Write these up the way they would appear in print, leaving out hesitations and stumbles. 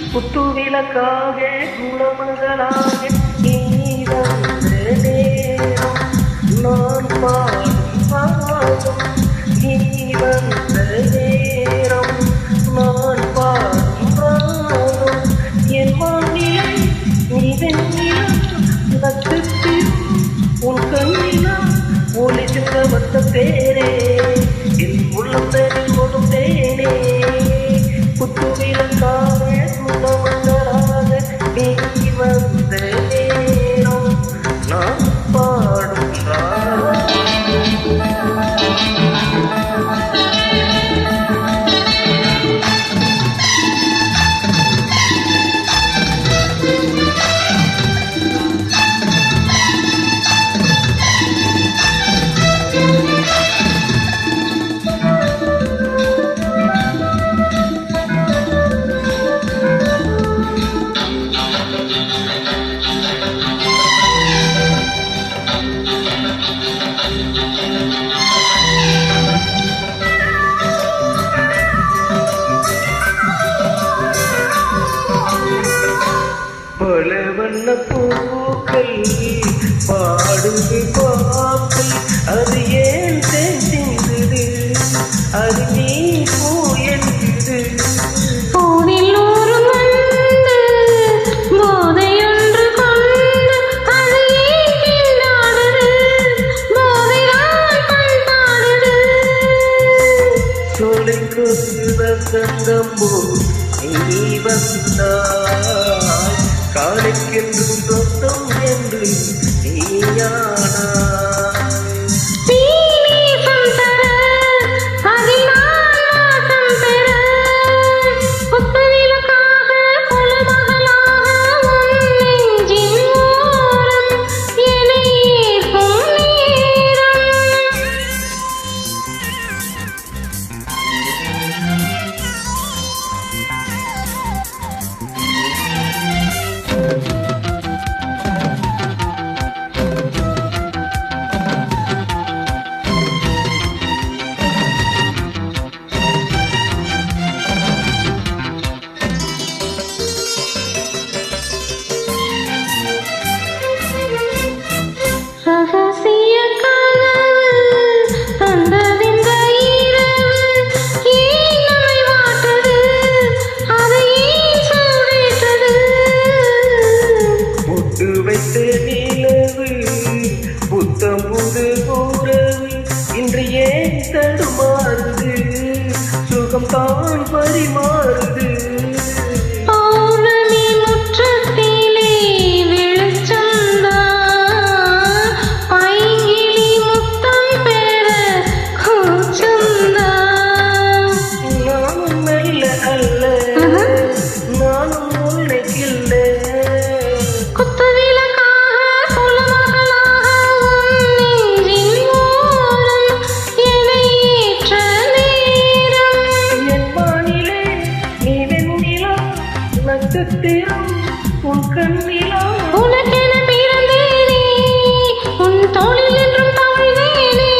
குத்துவிளக்காக குணமங்களாக நீ வந்த நேரம் நான் பாடும் பாடும் நீ வந்த நேரம் நான் பாடும் பாடும் என் வானிலை நீ வெண்ணிலம் நட்சத்திரம் உன் கண்ணிலம் ஒளி சிந்த வந்த தேரே என் உள்ளம் தேரில் ஓடும் தேனே குத்துவிளக்காக குணமங்களாக நீ வந்த நேரம் நான் பாடும் பல வண்ண பூக்கள் பாடுது பாக்கள் அது ஏன் தெரிந்தது அது நீ பூ என்பது போதில் ஒரு மண்டு போதையொன்று கொண்டு அது ஏன் பின்னாடுது போதைதான் பண்பாடுது சோலை கொசுவ சங்கம்போ நீ வந்தாய் காலைக்கென்றும் சொந்தம் என்று நீயானாய் புத்தம் புது உறவு இன்று ஏன் தடுமாறுது சுகம் தான் பரிமாறுது நானும் மெல்ல அல்ல நானும் உன்னைக்கில்ல நட்சத்திரம் உன் கண்ணிலம் உனக்கென பிறந்தேனே உன் தோளில் என்றும் தவழ்ந்தேனே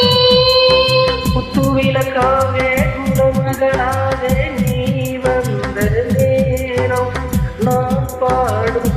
குத்துவிளக்காக குணமங்களாக நீ வந்த நேரம் நான் பாடும்